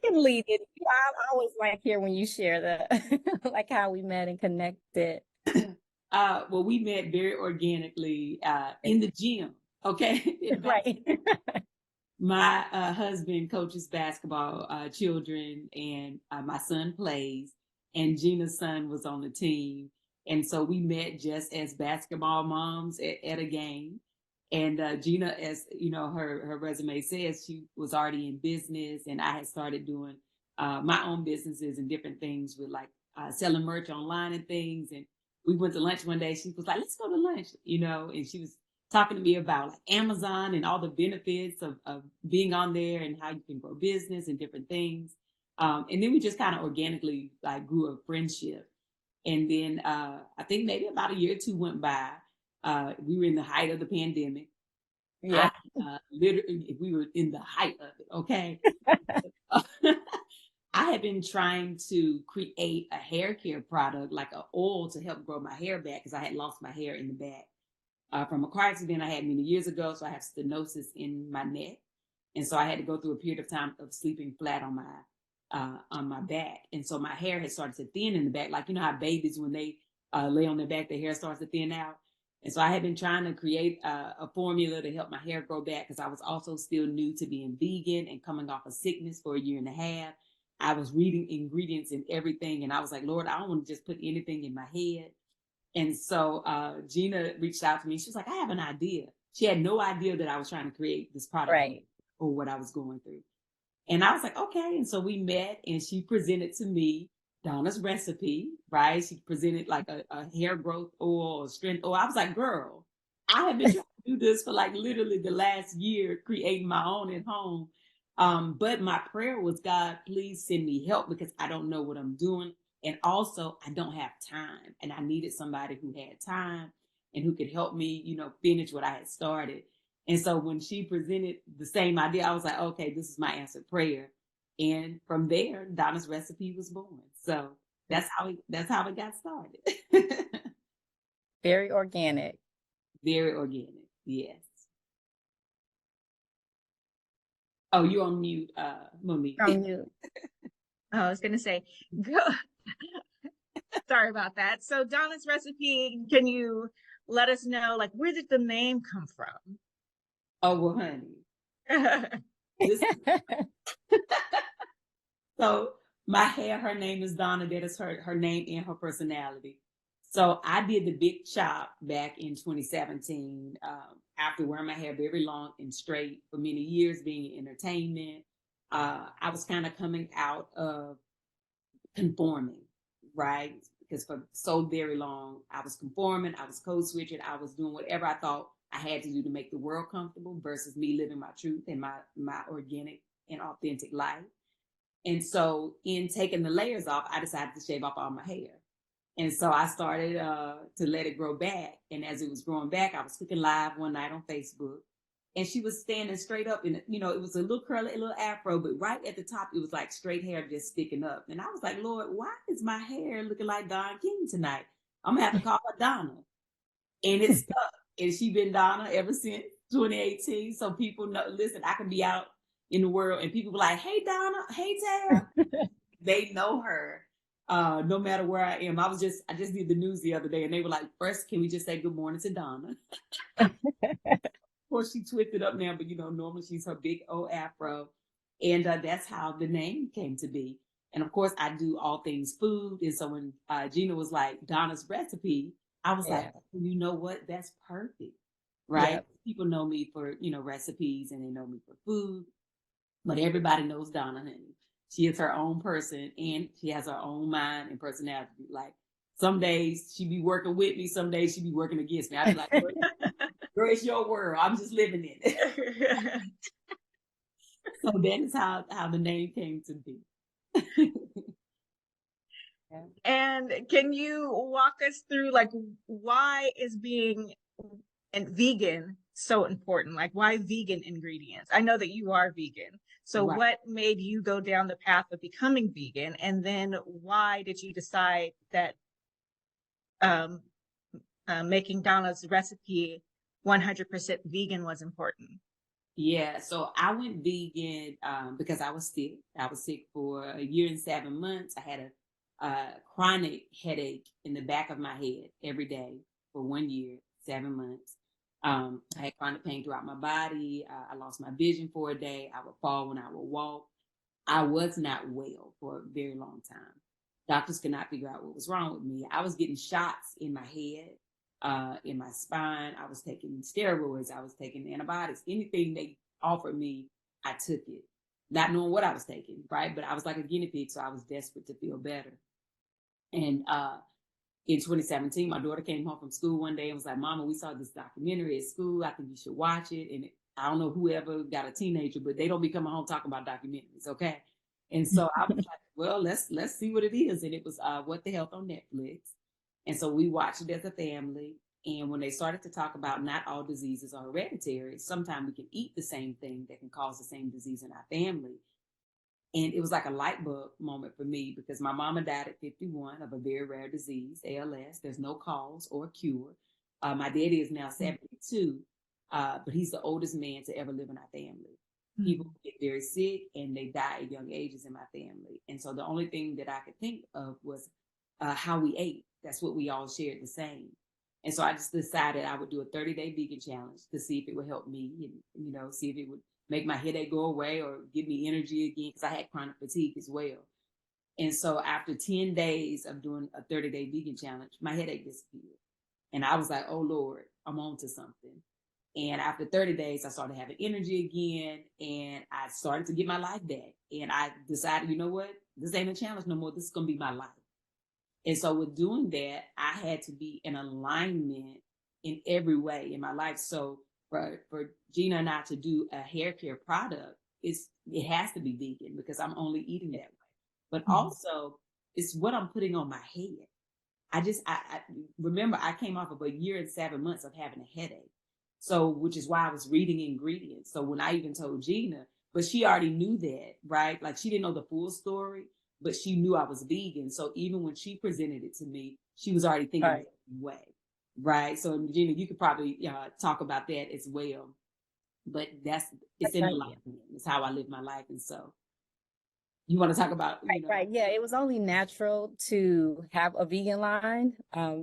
can lead it. I always like hear when you share the like how we met and connected. Well, we met very organically in the gym. Okay. Right. My husband coaches basketball children, and my son plays, and Gina's son was on the team. And so we met just as basketball moms at a game. And Gina, as you know, her resume says, she was already in business, and I had started doing my own businesses and different things with like selling merch online and things. And we went to lunch one day. She was like, "Let's go to lunch," and she was talking to me about like Amazon and all the benefits of being on there and how you can grow business and different things. And then we just kind of organically like grew a friendship. And then I think maybe about a year or two went by. We were in the height of the pandemic. I Yeah. literally, we were in the height of it. Okay. I had been trying to create a hair care product, like an oil to help grow my hair back because I had lost my hair in the back from a car accident I had many years ago. So I have stenosis in my neck. And so I had to go through a period of time of sleeping flat on my back. And so my hair had started to thin in the back. Like, you know how babies, when they lay on their back, their hair starts to thin out. And so I had been trying to create a formula to help my hair grow back because I was also still new to being vegan and coming off of sickness for a year and a half. I was reading ingredients and everything. And I was like, Lord, I don't want to just put anything in my head. And so Gina reached out to me. She was like, I have an idea. She had no idea that I was trying to create this product Right. or what I was going through. And I was like, okay. And so we met and she presented to me Donna's recipe, right? She presented like a hair growth oil or strength oil. I was like, girl, I have been trying to do this for like literally the last year, creating my own at home. But my prayer was, God, please send me help because I don't know what I'm doing. And also, I don't have time. And I needed somebody who had time and who could help me, finish what I had started. And so when she presented the same idea, I was like, okay, this is my answered prayer. And from there, Donna's recipe was born. So that's how it got started. Very organic. Very organic. Yes. Oh, you on mute, Monique. From you. I was going to say, go. Sorry about that. So Donna's recipe, can you let us know, like, where did the name come from? Oh, well, honey. This, so my hair, her name is Donna. That is her name and her personality. So I did the big chop back in 2017 after wearing my hair very long and straight for many years, being in entertainment. I was kind of coming out of conforming, right? Because for so very long, I was conforming, I was code switching, I was doing whatever I thought I had to do to make the world comfortable versus me living my truth and my organic and authentic life. And so in taking the layers off, I decided to shave off all my hair. And so I started to let it grow back. And as it was growing back, I was cooking live one night on Facebook. And she was standing straight up, and it was a little curly, a little afro, but right at the top, it was like straight hair just sticking up. And I was like, Lord, why is my hair looking like Donn King tonight? I'm gonna have to call her Donna. And it stuck. And she been Donna ever since 2018. So people know, listen, I can be out in the world and people be like, hey Donna, hey Tara. They know her. No matter where I am. I just did the news the other day and they were like, first, can we just say good morning to Donna? Of course, she twisted up now, but normally she's her big old afro. And that's how the name came to be. And of course, I do all things food. And so when Gina was like, Donna's recipe, I was like, you know what? That's perfect. Right? Yep. People know me for, recipes and they know me for food, but everybody knows Donna, honey. She is her own person and she has her own mind and personality. Like some days she be working with me, some days she be working against me. I'd be like, girl, it's your world. I'm just living in it. So that is how the name came to be. And can you walk us through, like, why is being vegan so important? Like, why vegan ingredients? I know that you are vegan. So Right. What made you go down the path of becoming vegan? And then why did you decide that making Donna's recipe 100% vegan was important? Yeah, so I went vegan because I was sick. I was sick for a year and 7 months. I had a chronic headache in the back of my head every day for 1 year, 7 months. I had chronic pain throughout my body. I lost my vision for a day. I would fall when I would walk. I was not well for a very long time. Doctors could not figure out what was wrong with me. I was getting shots in my head, in my spine. I was taking steroids. I was taking antibiotics. Anything they offered me, I took it, not knowing what I was taking, right? But I was like a guinea pig, so I was desperate to feel better. And in 2017, my daughter came home from school one day and was like, "Mama, we saw this documentary at school. I think you should watch it." And I don't know whoever got a teenager, but they don't be coming home talking about documentaries, okay? And so I was like, "Well, let's see what it is." And it was What the Health on Netflix. And so we watched it as a family. And when they started to talk about not all diseases are hereditary, sometimes we can eat the same thing that can cause the same disease in our family. And it was like a light bulb moment for me because my mama died at 51 of a very rare disease, ALS. There's no cause or cure. My daddy is now 72, but he's the oldest man to ever live in our family. People get very sick and they die at young ages in my family. And so the only thing that I could think of was how we ate. That's what we all shared the same. And so I just decided I would do a 30-day vegan challenge to see if it would help me and, see if it would make my headache go away or give me energy again because I had chronic fatigue as well. And so after 10 days of doing a 30-day vegan challenge, my headache disappeared. And I was like, oh Lord, I'm on to something. And after 30 days, I started having energy again and I started to get my life back. And I decided, you know what? This ain't a challenge no more. This is going to be my life. And so with doing that, I had to be in alignment in every way in my life. So for Gina and I to do a hair care product, it has to be vegan because I'm only eating that way. But also, it's what I'm putting on my head. I remember I came off of a year and 7 months of having a headache. So, which is why I was reading ingredients. So when I even told Gina, but she already knew that, right? Like she didn't know the full story, but she knew I was vegan. So even when she presented it to me, she was already thinking the same way, right? So Gina, you could probably talk about that as well. But it's in alignment. It's how I live my life. And so you want to talk about, Right. Yeah, it was only natural to have a vegan line,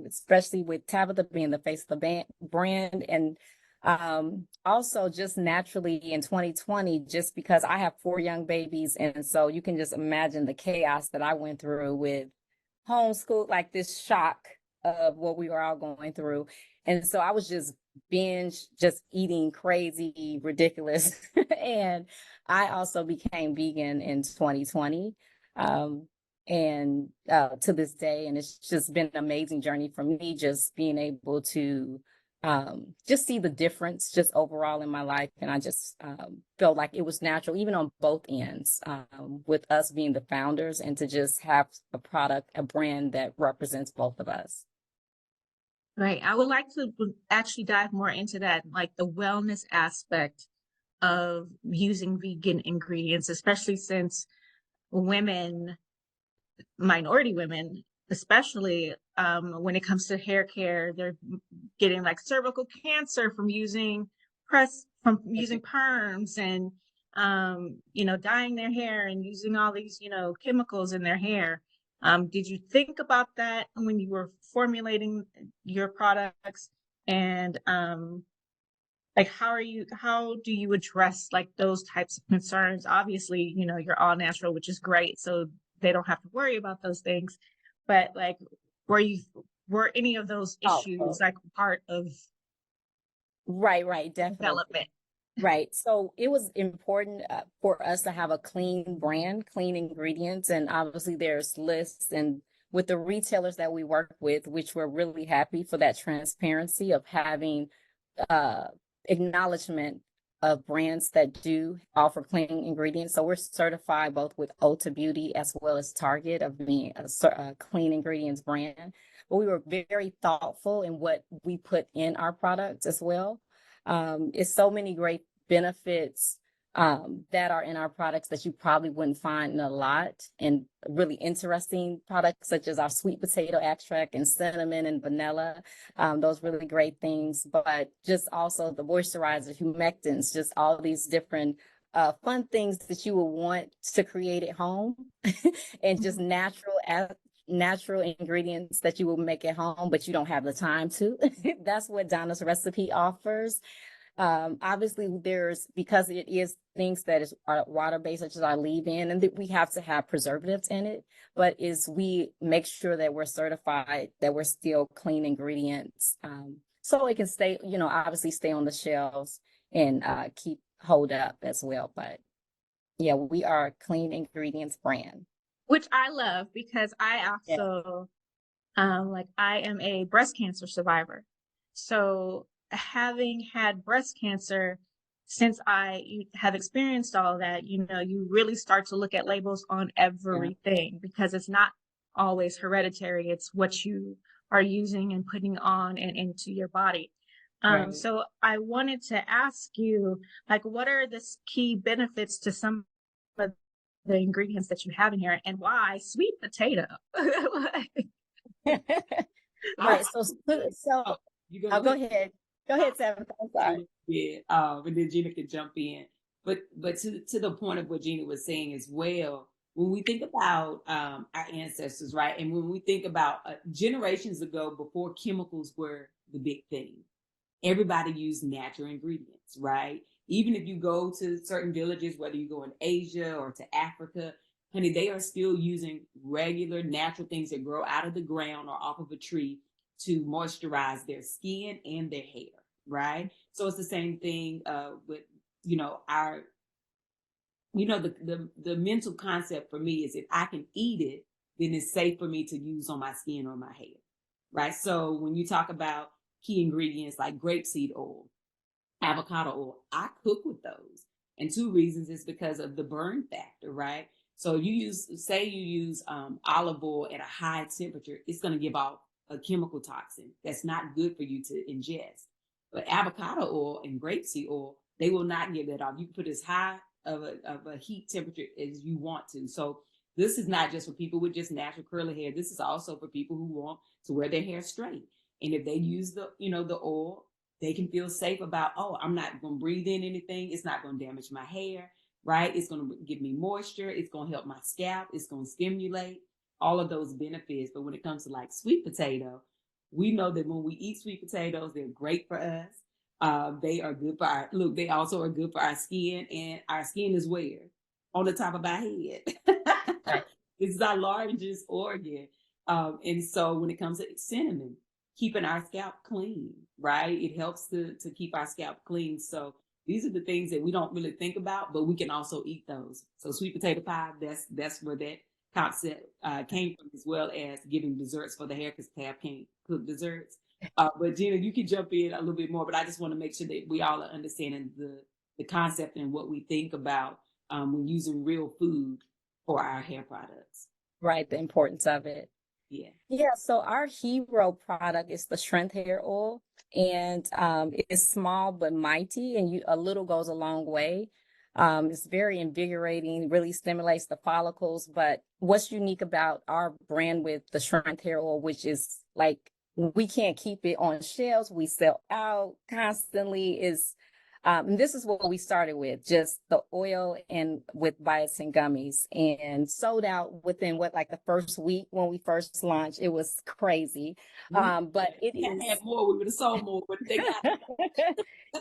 especially with Tabitha being the face of the brand. And also just naturally in 2020, just because I have 4 young babies. And so you can just imagine the chaos that I went through with homeschool, like this shock of what we were all going through. And so I was just just eating crazy, ridiculous. And I also became vegan in 2020. And to this day, and it's just been an amazing journey for me, just being able to just see the difference just overall in my life. And I just felt like it was natural, even on both ends, with us being the founders and to just have a product, a brand that represents both of us. Right. I would like to actually dive more into that, like the wellness aspect of using vegan ingredients, especially since women, minority women, especially when it comes to hair care, they're getting like cervical cancer from using from using perms and dyeing their hair and using all these chemicals in their hair. Did you think about that when you were formulating your products? And like how do you address like those types of concerns? Obviously, you're all natural, which is great, so they don't have to worry about those things. But like, were any of those issues like part of Right, definitely. development? Right. So it was important for us to have a clean brand, clean ingredients, and obviously there's lists and with the retailers that we work with, which we're really happy for that transparency of having acknowledgement of brands that do offer clean ingredients. So we're certified both with Ulta Beauty as well as Target of being a clean ingredients brand. But we were very thoughtful in what we put in our products as well. It's so many great benefits that are in our products that you probably wouldn't find in a lot, and really interesting products such as our sweet potato extract and cinnamon and vanilla. Those really great things, but just also the moisturizer, humectants, just all these different fun things that you will want to create at home and just natural ingredients that you will make at home, but you don't have the time to. That's what Donna's recipe offers. Obviously because it is things that is water-based, such as our leave-in, and that we have to have preservatives in it, but we make sure that we're certified, that we're still clean ingredients, so it can stay, obviously stay on the shelves and hold up as well. But yeah, we are a clean ingredients brand. Which I love, because I Yeah. also, I am a breast cancer survivor. So having had breast cancer, since I have experienced all of that, you really start to look at labels on everything, because it's not always hereditary. It's what you are using and putting on and into your body. Right. So I wanted to ask you, what are the key benefits to some of the ingredients that you have in here, and why sweet potato? Right. So You go I'll go ahead. Go ahead, Sam. I'm sorry. Yeah, and then Gina can jump in. But to the point of what Gina was saying as well, when we think about our ancestors, right, and when we think about generations ago, before chemicals were the big thing, everybody used natural ingredients, right? Even if you go to certain villages, whether you go in Asia or to Africa, honey, they are still using regular natural things that grow out of the ground or off of a tree to moisturize their skin and their hair, right? So it's the same thing with, our, the mental concept for me is, if I can eat it, then it's safe for me to use on my skin or my hair, right? So when you talk about key ingredients like grapeseed oil, avocado oil, I cook with those. And two reasons is because of the burn factor, right? So you use olive oil at a high temperature, it's going to give off a chemical toxin that's not good for you to ingest. But avocado oil and grapeseed oil, they will not give that off. You can put as high of a heat temperature as you want to. So this is not just for people with just natural curly hair. This is also for people who want to wear their hair straight. And if they use the oil, they can feel safe about, oh, I'm not going to breathe in anything. It's not going to damage my hair, right? It's going to give me moisture. It's going to help my scalp. It's going to stimulate all of those benefits. But when it comes to like sweet potato, we know that when we eat sweet potatoes, they're great for us. They are good for they also are good for our skin, and our skin is where? On the top of our head. Right. This is our largest organ. And so when it comes to cinnamon, keeping our scalp clean, right? It helps to keep our scalp clean. So these are the things that we don't really think about, but we can also eat those. So sweet potato pie, that's where that concept came from, as well as giving desserts for the hair, because Tab can't cook desserts. But Gina, you can jump in a little bit more, but I just want to make sure that we all are understanding the concept and what we think about when using real food for our hair products. Right. The importance of it. Yeah. Yeah, so our hero product is the Strength Hair Oil, and it's small but mighty, and a little goes a long way. It's very invigorating, really stimulates the follicles. But what's unique about our brand with the Strength Hair Oil, which is like, we can't keep it on shelves, we sell out constantly, is and this is what we started with, just the oil and with biotin gummies, and sold out within like the first week when we first launched. It was crazy. But it had more, we would have sold more, but they got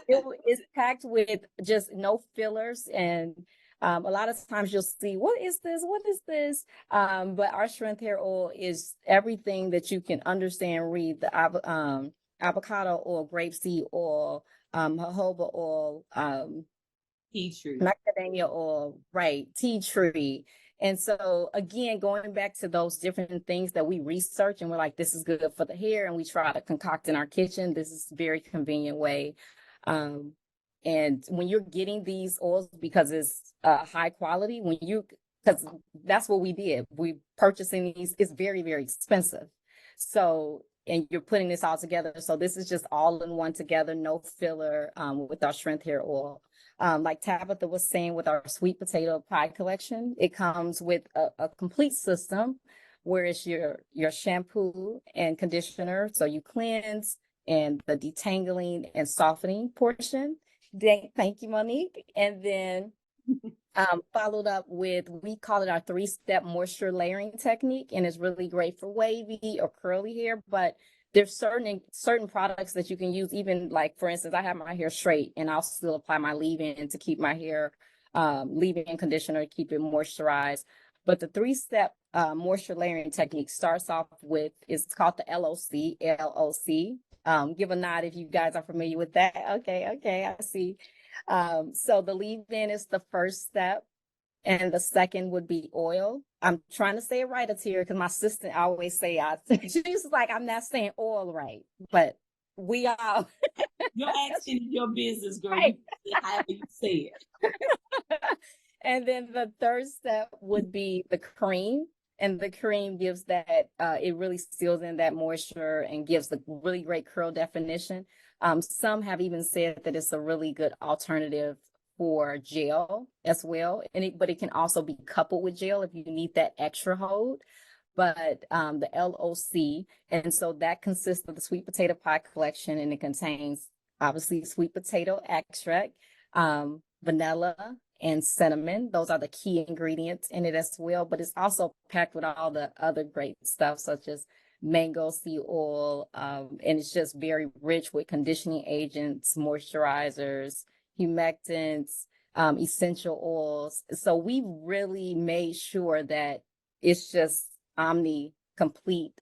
it's packed with just no fillers, and a lot of times you'll see, what is this? What is this? But our Strength Hair Oil is everything that you can understand, read. The avocado oil, grapeseed oil, jojoba oil, tea tree, macadamia oil, right, tea tree. And so again, going back to those different things that we research, and we're like, this is good for the hair, and we try to concoct in our kitchen. This is a very convenient way. And when you're getting these oils, because it's high quality, because that's what we did. We purchasing these, it's very, very expensive. So, and you're putting this all together. So this is just all in one together, no filler, with our Strength Hair Oil. Like Tabitha was saying with our sweet potato pie collection, it comes with a complete system where it's your shampoo and conditioner. So you cleanse and the detangling and softening portion. Thank you, Monique. And then followed up with, we call it our 3-step moisture layering technique, and it's really great for wavy or curly hair. But there's certain products that you can use, even like, for instance, I have my hair straight and I'll still apply my leave-in to keep my hair, leave-in conditioner to keep it moisturized. But the 3-step moisture layering technique starts off with, it's called the LOC, LOC. Give a nod if you guys are familiar with that. Okay, I see. So the leave-in is the first step, and the second would be oil. I'm trying to say it right, Atira, because my assistant always say she's like, I'm not saying oil right, but we all Your accent is your business, girl. right. You say however you say it. And then the third step would be the cream. And the cream gives that, it really seals in that moisture and gives the really great curl definition. Some have even said that it's a really good alternative for gel as well. But it can also be coupled with gel if you need that extra hold. But the LOC, and so that consists of the sweet potato pie collection, and it contains obviously sweet potato extract, vanilla, and cinnamon. Those are the key ingredients in it as well, but it's also packed with all the other great stuff, such as mango seed oil, and it's just very rich with conditioning agents, moisturizers, humectants, essential oils. So we really made sure that it's just omni complete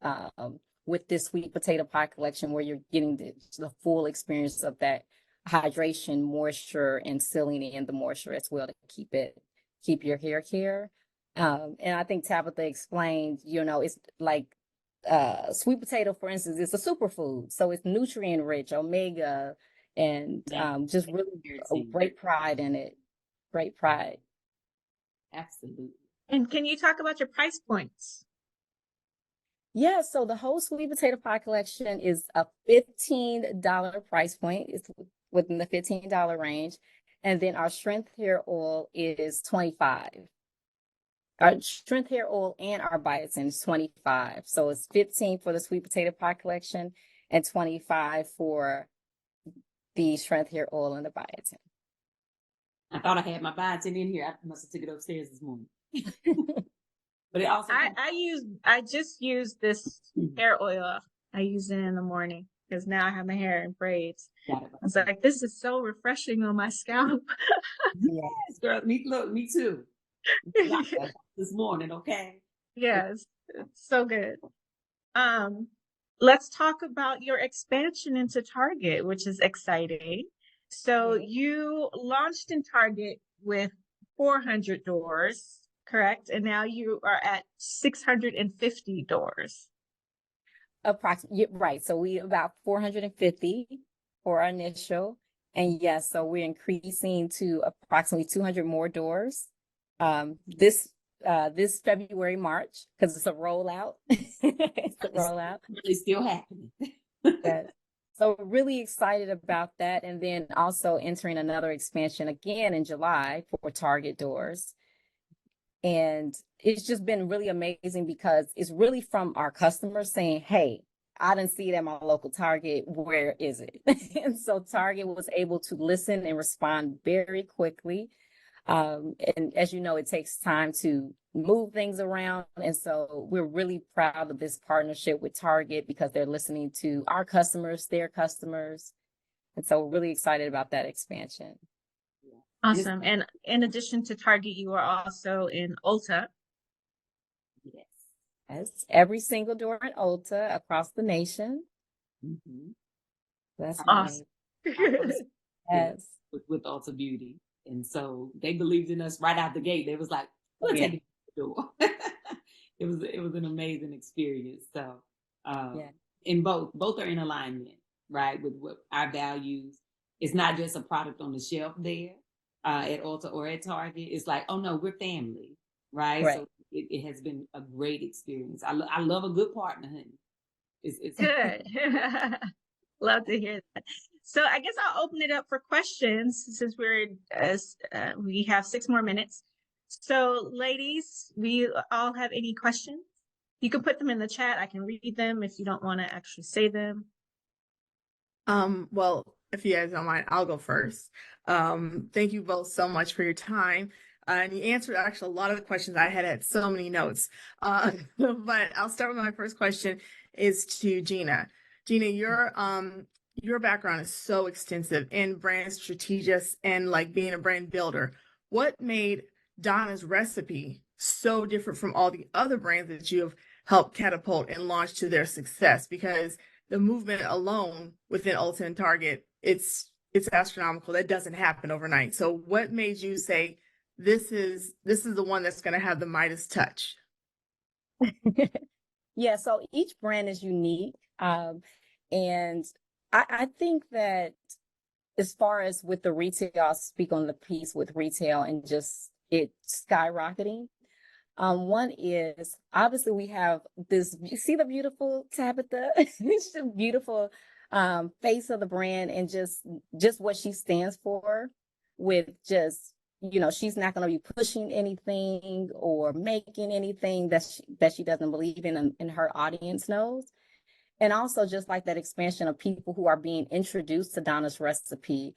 with this sweet potato pie collection, where you're getting the full experience of that hydration, moisture, and sealing in the moisture as well to keep your hair care. And I think Tabitha explained, it's like sweet potato, for instance, it's a superfood. So it's nutrient rich, omega, and just really a great pride in it. Great pride. Absolutely. And can you talk about your price points? Yeah, so the whole sweet potato pie collection is a $15 price point. It's within the $15 range. And then our strength hair oil is $25. Our strength hair oil and our biotin is $25. So it's $15 for the sweet potato pie collection and $25 for the strength hair oil and the biotin. I thought I had my biotin in here. I must have took it upstairs this morning. But it also I just used this hair oil. I use it in the morning because now I have my hair in braids. I was like, this is so refreshing on my scalp. Yes, girl. Me too. This morning, okay? Yes, it's so good. Let's talk about your expansion into Target, which is exciting. So you launched in Target with 400 doors, correct? And now you are at 650 doors. Approximately, right. So we about 450 for our initial. And yes, so we're increasing to approximately 200 more doors this February, March, because it's a rollout. It's a rollout. It's still happening. Yes. So we're really excited about that. And then also entering another expansion again in July for Target doors. And it's just been really amazing because it's really from our customers saying, hey, I didn't see it at my local Target. Where is it? And so Target was able to listen and respond very quickly. And as you know, it takes time to move things around. And so we're really proud of this partnership with Target because they're listening to our customers, their customers. And so we're really excited about that expansion. Awesome. And in addition to Target, you are also in Ulta. Yes. Yes. Every single door in Ulta across the nation. Mm-hmm. That's awesome. Yes. With Ulta Beauty. And so they believed in us right out the gate. They was like, we'll take it to the door. It was an amazing experience. So and both are in alignment, right, with what our values. It's not just a product on the shelf there at Ulta or at Target. It's like, oh no, we're family, right? So it has been a great experience. I love a good partner, honey. It's good. Love to hear that. So I guess I'll open it up for questions since we have 6 more minutes. So ladies, we all have any questions? You can put them in the chat. I can read them if you don't want to actually say them. Well, if you guys don't mind, I'll go first. Thank you both so much for your time. And you answered actually a lot of the questions I had so many notes. But I'll start with my first question is to Gina. Gina, your background is so extensive in brand strategists and like being a brand builder. What made Donna's recipe so different from all the other brands that you have helped catapult and launch to their success? Because the movement alone within Ulta and Target, it's astronomical. That doesn't happen overnight. So what made you say this is the one that's going to have the Midas touch? Yeah, so each brand is unique. And I think that as far as with the retail, I'll speak on the piece with retail and just it skyrocketing. One is obviously we have this, you see the beautiful Tabitha, it's a beautiful face of the brand and just what she stands for with just, you know, she's not going to be pushing anything or making anything that she doesn't believe in and her audience knows. And also just like that expansion of people who are being introduced to Donna's recipe,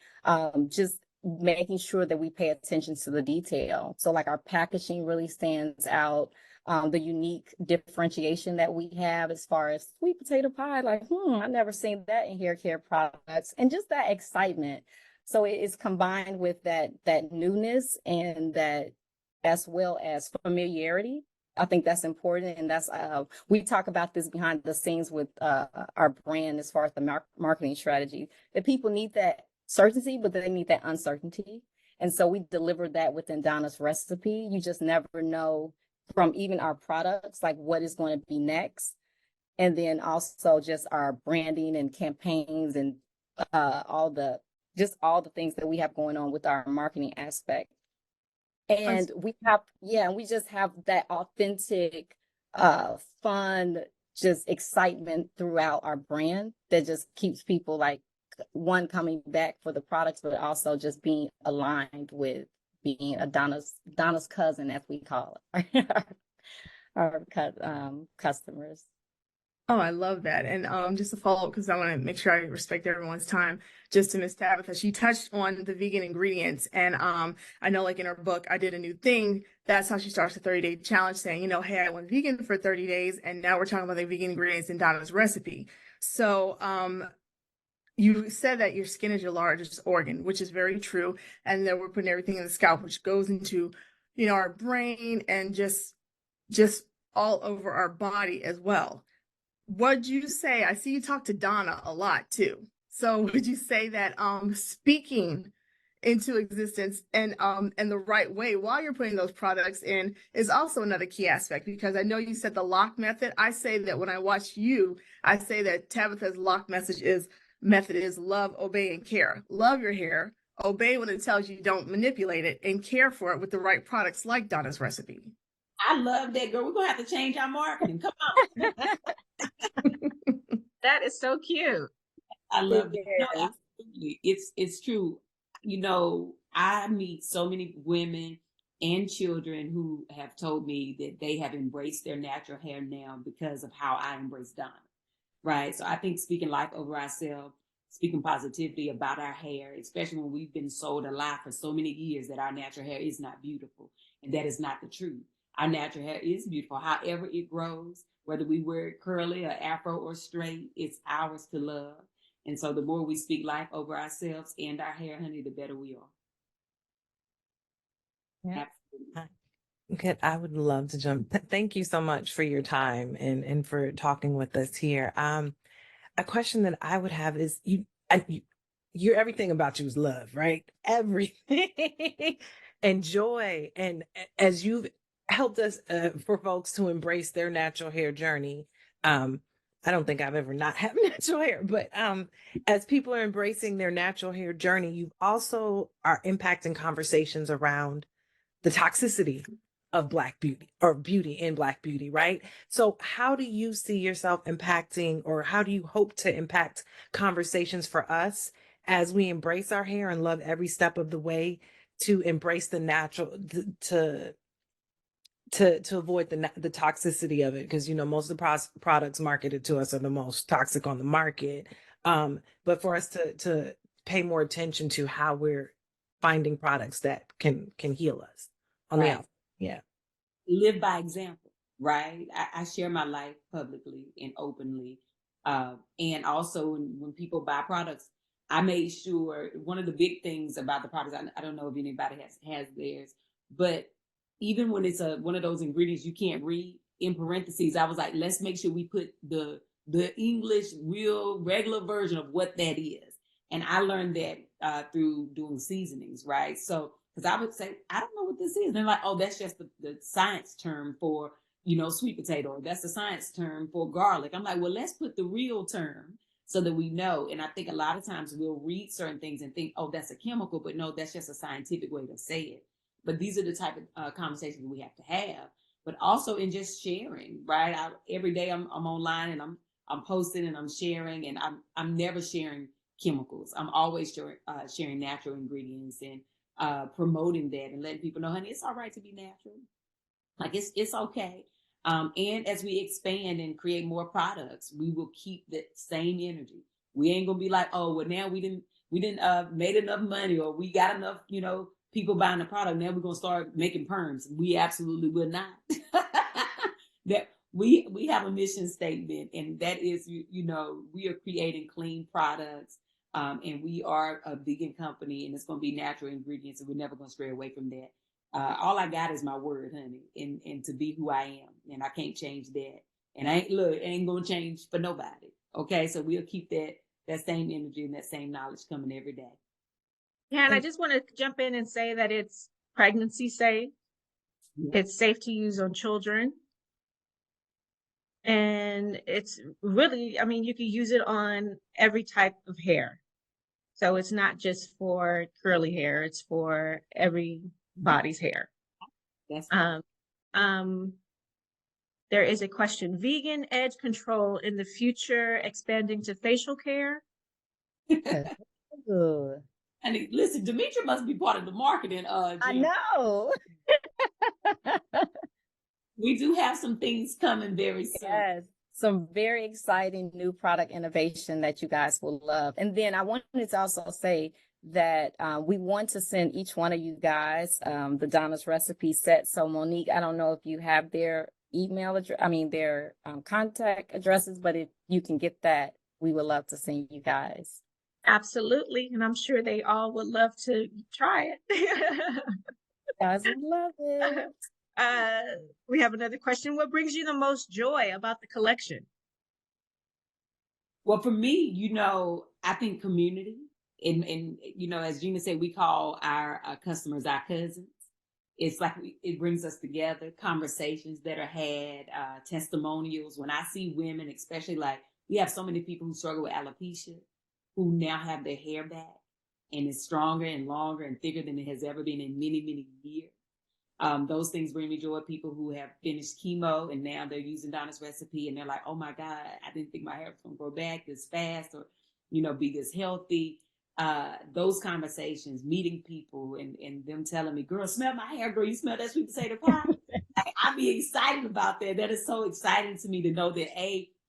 just making sure that we pay attention to the detail. So like our packaging really stands out, the unique differentiation that we have as far as sweet potato pie, like, I've never seen that in hair care products, and just that excitement. So it is combined with that newness and that as well as familiarity. I think that's important. And that's, we talk about this behind the scenes with our brand as far as the marketing strategy, that people need that certainty, but they need that uncertainty. And so we deliver that within Donna's recipe. You just never know from even our products, like what is going to be next. And then also just our branding and campaigns and all the things that we have going on with our marketing aspect. And we just have that authentic, fun, just excitement throughout our brand that just keeps people like one coming back for the products, but also just being aligned with being a Donna's cousin, as we call it, our customers. Oh, I love that. And just to follow up, because I want to make sure I respect everyone's time, just to Miss Tabitha, she touched on the vegan ingredients. And I know like in her book, I Did a New Thing. That's how she starts the 30-day challenge saying, you know, hey, I went vegan for 30 days. And now we're talking about the vegan ingredients in Donna's recipe. So you said that your skin is your largest organ, which is very true. And that we're putting everything in the scalp, which goes into, you know, our brain and just all over our body as well. Would you say, I see you talk to Donna a lot too. So would you say that speaking into existence and the right way while you're putting those products in is also another key aspect? Because I know you said the lock method. I say that when I watch you, I say that Tabitha's lock method is love, obey, and care. Love your hair, obey when it tells you, don't manipulate it, and care for it with the right products like Donna's recipe. I love that, girl. We're gonna have to change our marketing. Come on. That is so cute. I love it. No, absolutely. It's true. You know, I meet so many women and children who have told me that they have embraced their natural hair now because of how I embrace Donna. Right. So I think speaking life over ourselves, speaking positivity about our hair, especially when we've been sold a lie for so many years that our natural hair is not beautiful. And that is not the truth. Our natural hair is beautiful. However it grows, whether we wear it curly or afro or straight, it's ours to love. And so the more we speak life over ourselves and our hair, honey, the better we are. Yeah. Absolutely. Okay, I would love to jump. Thank you so much for your time and for talking with us here. A question that I would have is you're everything about you is love, right? Everything and joy. And as you've helped us for folks to embrace their natural hair journey, I don't think I've ever not had natural hair, but as people are embracing their natural hair journey, you also are impacting conversations around the toxicity of Black beauty or beauty in Black beauty, right? So how do you see yourself impacting, or how do you hope to impact conversations for us as we embrace our hair and love every step of the way, to embrace the natural, to avoid the toxicity of it, because most of the products marketed to us are the most toxic on the market. But for us to pay more attention to how we're finding products that can heal us on the Right. outside. Yeah. Live by example, right? I share my life publicly and openly. And also when people buy products, I made sure one of the big things about the products, I don't know if anybody has theirs, but even when it's one of those ingredients you can't read, in parentheses, I was like, let's make sure we put the English real regular version of what that is. And I learned that through doing seasonings, right? So because I would say, I don't know what this is. And they're like, oh, that's just the science term for, sweet potato. Or that's the science term for garlic. I'm like, well, let's put the real term so that we know. And I think a lot of times we'll read certain things and think, oh, that's a chemical, but no, that's just a scientific way to say it. But these are the type of conversations we have to have. But also in just sharing, right? Every day I'm online and I'm posting and I'm sharing, and I'm never sharing chemicals. I'm always sharing natural ingredients and promoting that and letting people know, honey, it's all right to be natural. Like it's okay. And as we expand and create more products, we will keep that same energy. We ain't gonna be like, oh, well, now we didn't made enough money, or we got enough, people buying the product. Now we're gonna start making perms. We absolutely will not. That we have a mission statement, and that is, we are creating clean products. And we are a vegan company, and it's going to be natural ingredients, and we're never going to stray away from that. All I got is my word, honey, and to be who I am, and I can't change that. And it ain't going to change for nobody. Okay, so we'll keep that same energy and that same knowledge coming every day. Yeah, and I just want to jump in and say that it's pregnancy safe. Yeah. It's safe to use on children. And it's really, I mean, you can use it on every type of hair. So it's not just for curly hair, it's for everybody's hair. That's There is a question: vegan edge control in the future expanding to facial care? Good. and listen, Demetra must be part of the marketing. I Jim. know. We do have some things coming very soon. Yes, some very exciting new product innovation that you guys will love. And then I wanted to also say that we want to send each one of you guys the Donna's recipe set. So Monique, I don't know if you have their email address, their contact addresses, but if you can get that, we would love to send you guys. Absolutely. And I'm sure they all would love to try it. Guys would love it. We have another question. What brings you the most joy about the collection? Well, for me, I think community, and as Gina said, we call our customers our cousins. It's like it brings us together. Conversations that are had, testimonials. When I see women, especially, like, we have so many people who struggle with alopecia, who now have their hair back, and it's stronger and longer and thicker than it has ever been in many, many years. Those things bring me joy. People who have finished chemo and now they're using Donna's recipe, and they're like, oh my God, I didn't think my hair was going to grow back this fast, or, be this healthy. Those conversations, meeting people and them telling me, girl, smell my hair, girl, you smell that sweet potato pie. I'd be excited about that. That is so exciting to me to know that,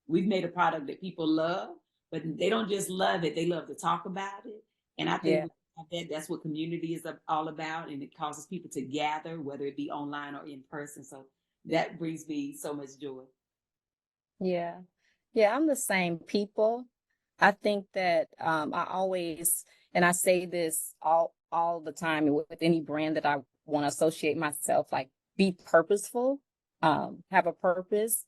we've made a product that people love, but they don't just love it, they love to talk about it. And I think that's what community is all about, and it causes people to gather, whether it be online or in person. So that brings me so much joy. Yeah. I'm the same. People, I think that I always, and I say this all the time with any brand that I want to associate myself, like, be purposeful, have a purpose.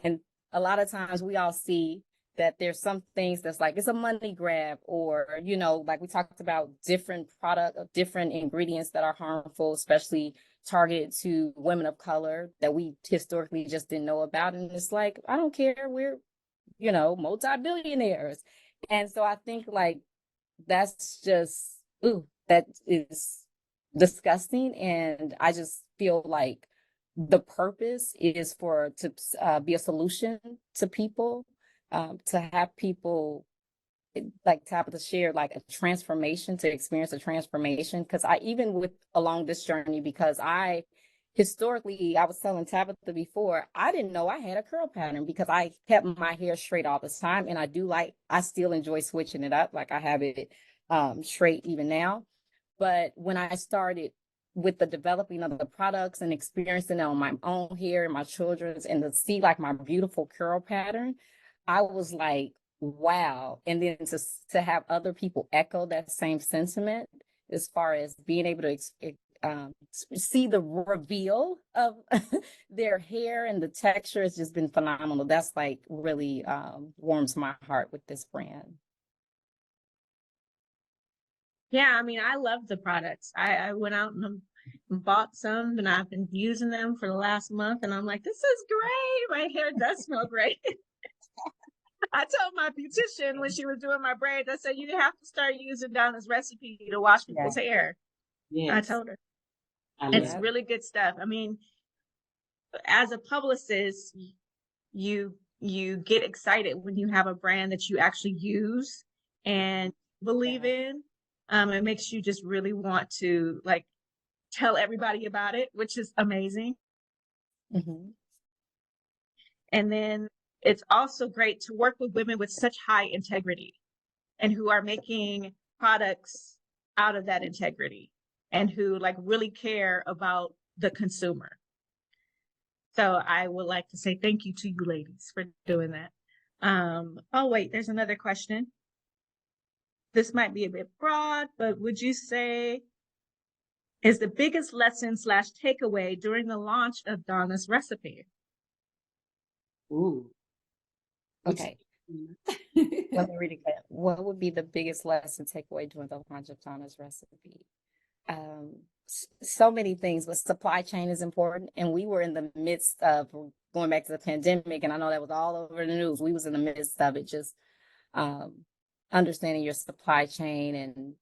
And a lot of times we all see that there's some things that's like, it's a money grab, or, like we talked about, different ingredients that are harmful, especially targeted to women of color that we historically just didn't know about. And it's like, I don't care. We're, multi-billionaires. And so I think, like, that's just, that is disgusting. And I just feel like the purpose is to be a solution to people, to have people like Tabitha shared, like a transformation, to experience a transformation. Because I, even with along this journey, because I historically, I was telling Tabitha before, I didn't know I had a curl pattern because I kept my hair straight all the time. And I still enjoy switching it up. Like I have it straight even now. But when I started with the developing of the products and experiencing it on my own hair and my children's, and to see like my beautiful curl pattern, I was like, wow. And then to have other people echo that same sentiment, as far as being able to see the reveal of their hair, and the texture has just been phenomenal. That's like really warms my heart with this brand. Yeah, I mean, I love the products. I went out and bought some, and I've been using them for the last month, and I'm like, this is great. My hair does smell great. I told my beautician when she was doing my braids, I said, you have to start using Donna's recipe to wash people's hair. I Yes, told her. I It's love it. really good stuff. I mean, as a publicist, you get excited when you have a brand that you actually use and believe in. It makes you just really want to like tell everybody about it, which is amazing. Mm-hmm. And then it's also great to work with women with such high integrity and who are making products out of that integrity and who like really care about the consumer. So I would like to say thank you to you ladies for doing that. Oh wait, there's another question. This might be a bit broad, but would you say is the biggest lesson / takeaway during the launch of Donna's recipe? Ooh. Okay. Let me read it again. What would be the biggest lesson takeaway during the launch of Donna's recipe? So many things, but supply chain is important. And we were in the midst of going back to the pandemic, and I know that was all over the news. We was in the midst of it, just understanding your supply chain and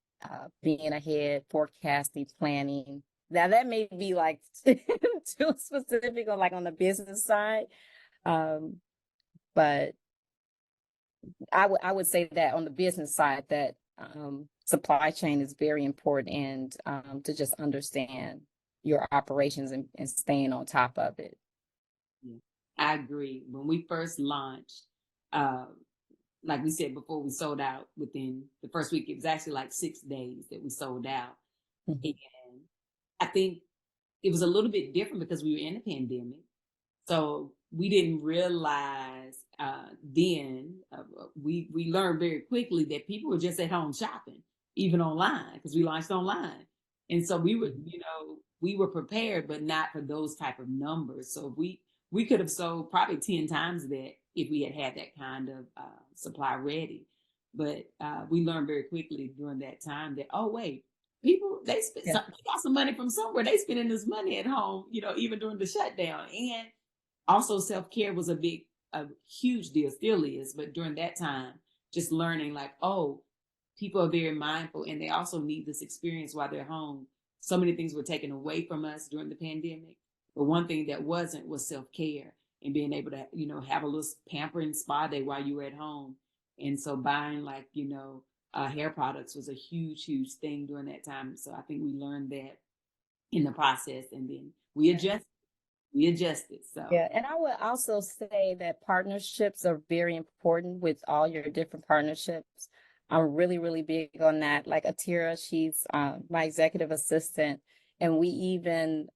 being ahead, forecasting, planning. Now that may be like too specific on like on the business side, but I would say that on the business side that supply chain is very important, and to just understand your operations and staying on top of it. Yeah, I agree. When we first launched, like we said before, we sold out within the first week. It was actually like 6 days that we sold out. Mm-hmm. And I think it was a little bit different because we were in a pandemic. So we didn't realize we learned very quickly that people were just at home shopping, even online, because we launched online. And so we were, we were prepared, but not for those type of numbers. So we could have sold probably 10 times that if we had had that kind of supply ready. But we learned very quickly during that time that, oh, wait, people, they got some money from somewhere. They spending this money at home, even during the shutdown. And also self-care was a huge deal, still is. But during that time, just learning like, oh, people are very mindful and they also need this experience while they're home. So many things were taken away from us during the pandemic. But one thing that wasn't was self-care and being able to, have a little pampering spa day while you were at home. And so buying like, hair products was a huge, huge thing during that time. So I think we learned that in the process, and then we adjusted. So Yeah, and I would also say that partnerships are very important with all your different partnerships. I'm really, really big on that. Like Atira, she's my executive assistant, and we even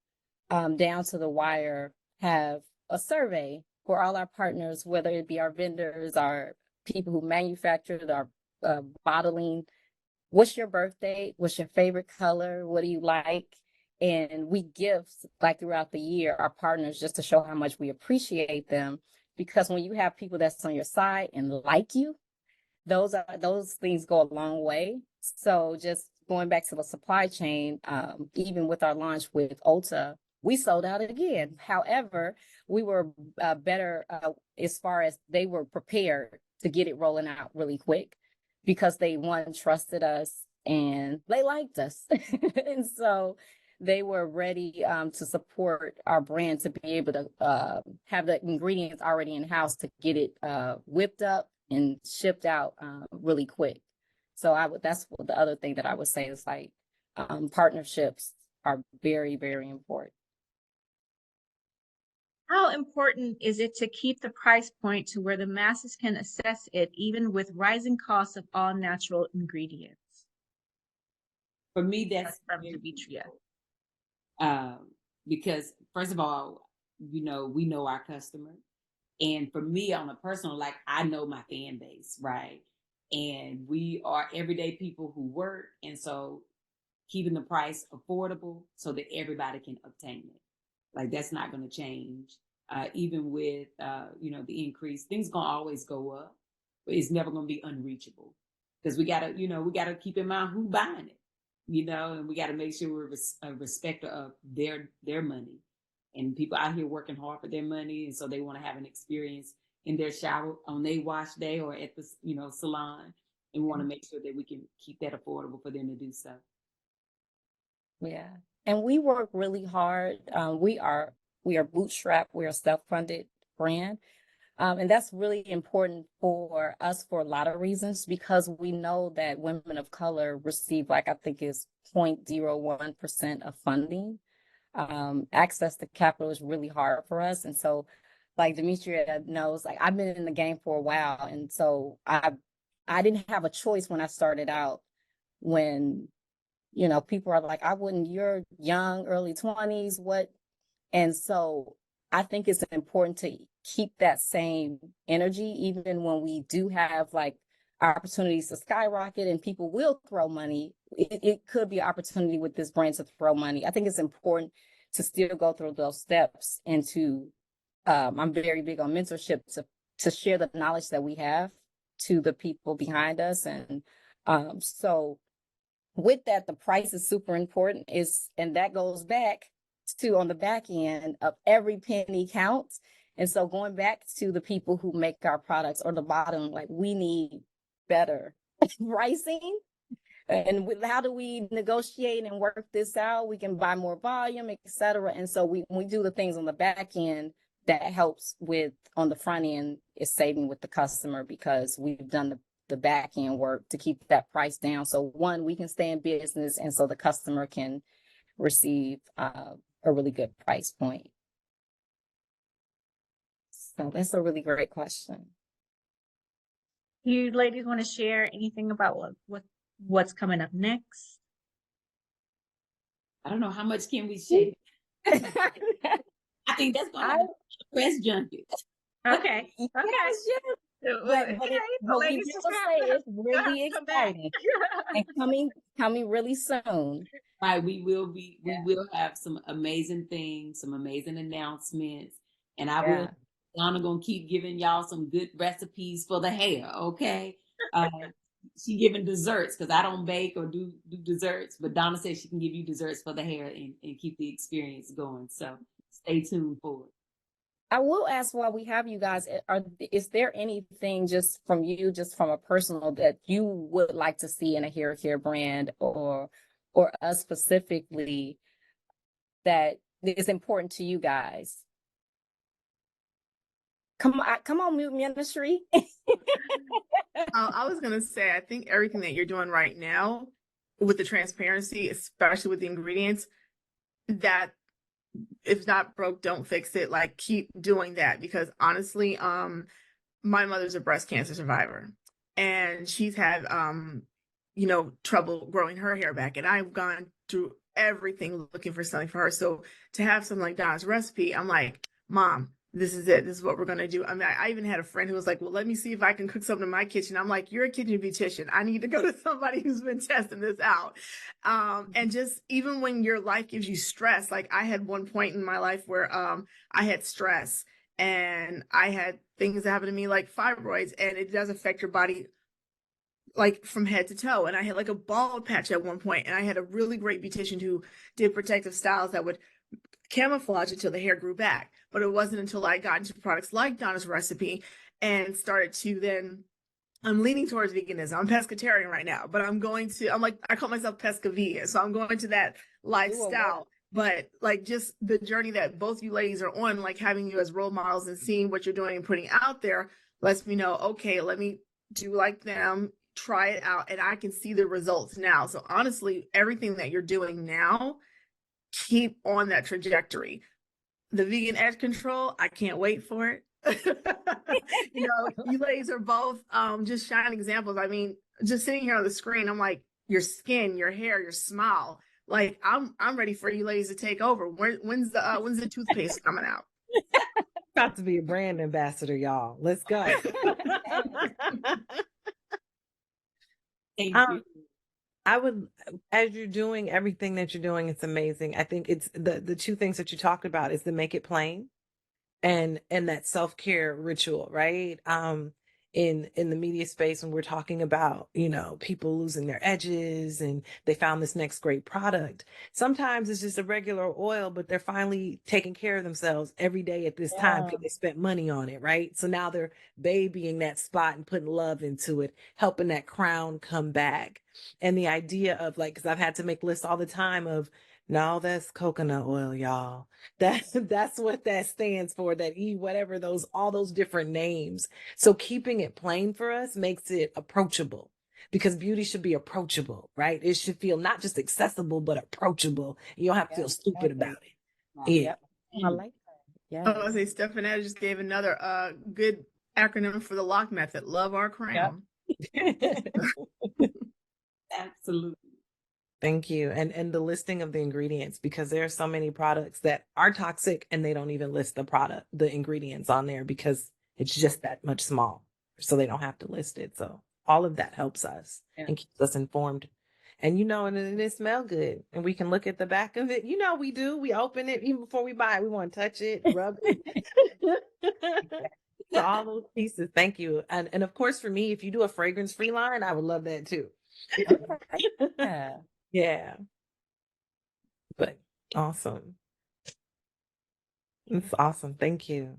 down to the wire have a survey for all our partners, whether it be our vendors, our people who manufacture, our bottling. What's your birthday? What's your favorite color? What do you like? And we give like throughout the year our partners just to show how much we appreciate them. Because when you have people that's on your side and like you, those things go a long way. So just going back to the supply chain, even with our launch with Ulta, we sold out again. However, we were better as far as they were prepared to get it rolling out really quick because they trusted us and they liked us. And so they were ready to support our brand, to be able to have the ingredients already in house to get it whipped up and shipped out really quick. So that's the other thing that I would say is like partnerships are very, very important. How important is it to keep the price point to where the masses can assess it, even with rising costs of all natural ingredients? For me, That's that's from Demetria. because first of all, we know our customer. And for me, on a personal, like I know my fan base, right? And we are everyday people who work. And so keeping the price affordable so that everybody can obtain it. Like that's not going to change. Even with, the increase, things going to always go up, but it's never going to be unreachable because we got to keep in mind who buying it, and we got to make sure we're a respecter of their money. And people out here working hard for their money, and so they want to have an experience in their shower on their wash day or at the salon, and we want to make sure that we can keep that affordable for them to do so. Yeah, and we work really hard. We are bootstrapped. We're a self-funded brand, and that's really important for us for a lot of reasons because we know that women of color receive I think is 0.01% of funding. Access to capital is really hard for us. And so like Demetria knows, like I've been in the game for a while. And so I didn't have a choice when I started out when, people are like, you're young, early 20s, what? And so I think it's important to keep that same energy, even when we do have like opportunities to skyrocket and people will throw money. It could be an opportunity with this brand to throw money. I think it's important to still go through those steps and to, I'm very big on mentorship to share the knowledge that we have to the people behind us. And so with that, the price is super important and that goes back to on the back end of every penny counts. And so going back to the people who make our products or the bottom, like we need better pricing. And how do we negotiate and work this out? We can buy more volume, et cetera. And so we do the things on the back end that helps with on the front end is saving with the customer because we've done the back end work to keep that price down. So one, we can stay in business and so the customer can receive a really good price point. So that's a really great question. You ladies want to share anything about what's coming up next? I don't know how much can we share. I think that's going to be a press junket. Okay. Okay. But we will say it's really exciting and coming really soon. Right, we will have some amazing things, some amazing announcements, and Donna gonna keep giving y'all some good recipes for the hair. Okay, she giving desserts because I don't bake or do desserts, but Donna said she can give you desserts for the hair and keep the experience going. So stay tuned for it. I will ask while we have you guys, is there anything just from a personal that you would like to see in a hair care brand or us specifically that is important to you guys? Come on, Mute Ministry. I was going to say, I think everything that you're doing right now with the transparency, especially with the ingredients, that if not broke, don't fix it. Like keep doing that because honestly, my mother's a breast cancer survivor and she's had, trouble growing her hair back. And I've gone through everything looking for something for her. So to have something like Donna's recipe, I'm like, Mom, this is it. This is what we're going to do. I mean, I even had a friend who was like, well, let me see if I can cook something in my kitchen. I'm like, you're a kitchen beautician. I need to go to somebody who's been testing this out. And just even when your life gives you stress, like I had one point in my life where I had stress and I had things that happened to me like fibroids, and it does affect your body like from head to toe. And I had like a bald patch at one point, and I had a really great beautician who did protective styles that would camouflage until the hair grew back. But it wasn't until I got into products like Donna's recipe and started to then, I'm leaning towards veganism. I'm pescatarian right now, but I call myself pesca vegan. So I'm going to that lifestyle. but like just the journey that both you ladies are on, like having you as role models and seeing what you're doing and putting out there lets me know, okay, let me do like them, try it out, and I can see the results now. So honestly, everything that you're doing now, keep on that trajectory. The vegan edge control, I can't wait for it. You know, you ladies are both just shining examples. I mean, just sitting here on the screen, I'm like, your skin, your hair, your smile. Like I'm ready for you ladies to take over. When's the toothpaste coming out? About to be a brand ambassador, y'all. Let's go. Thank Um, you. I would, as you're doing everything that you're doing, it's amazing. I think it's the two things that you talked about is to make it plain and that self-care ritual, right? In the media space, when we're talking about, you know, people losing their edges and they found this next great product, sometimes it's just a regular oil, but they're finally taking care of themselves every day at this time because they spent money on it, right? So now they're babying that spot and putting love into it, helping that crown come back. And the idea of like, because I've had to make lists all the time of, no, that's coconut oil, y'all. That's what that stands for, that E, whatever those, all those different names. So keeping it plain for us makes it approachable, because beauty should be approachable, right? It should feel not just accessible, but approachable. You don't have to feel stupid about it. Yeah. Yep. I like that. Oh, I say Stefanetta just gave another good acronym for the lock method. Love our crown. Absolutely. Thank you. And the listing of the ingredients, because there are so many products that are toxic and they don't even list the ingredients on there because it's just that much small. So they don't have to list it. So all of that helps us and keeps us informed. And you know, and it smells good. And we can look at the back of it. You know, we do. We open it even before we buy it. We want to touch it, rub it. So all those pieces. Thank you. And of course, for me, if you do a fragrance-free line, I would love that too. Okay. Yeah. Yeah. But awesome. It's awesome. Thank you.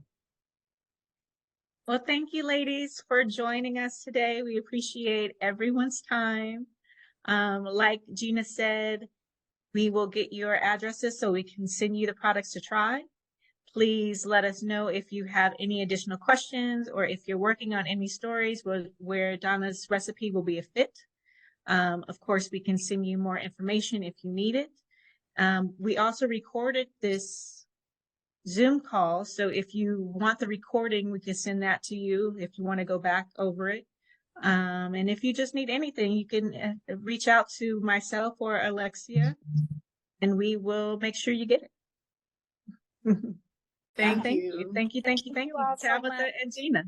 Well, thank you, ladies, for joining us today. We appreciate everyone's time. Like Gina said, we will get your addresses so we can send you the products to try. Please let us know if you have any additional questions or if you're working on any stories where Donna's recipe will be a fit. Of course, we can send you more information if you need it. We also recorded this Zoom call, so if you want the recording, we can send that to you if you want to go back over it. And if you just need anything, you can reach out to myself or Alexia, and we will make sure you get it. Thank Thank you. you. Thank you. Thank you. Thank you, all so Tabitha much. and Gina.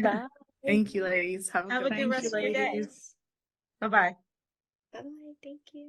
Bye. Thank you, ladies. Have a Have good a good one. rest of your day. ladies. Bye-bye. Bye. Thank you.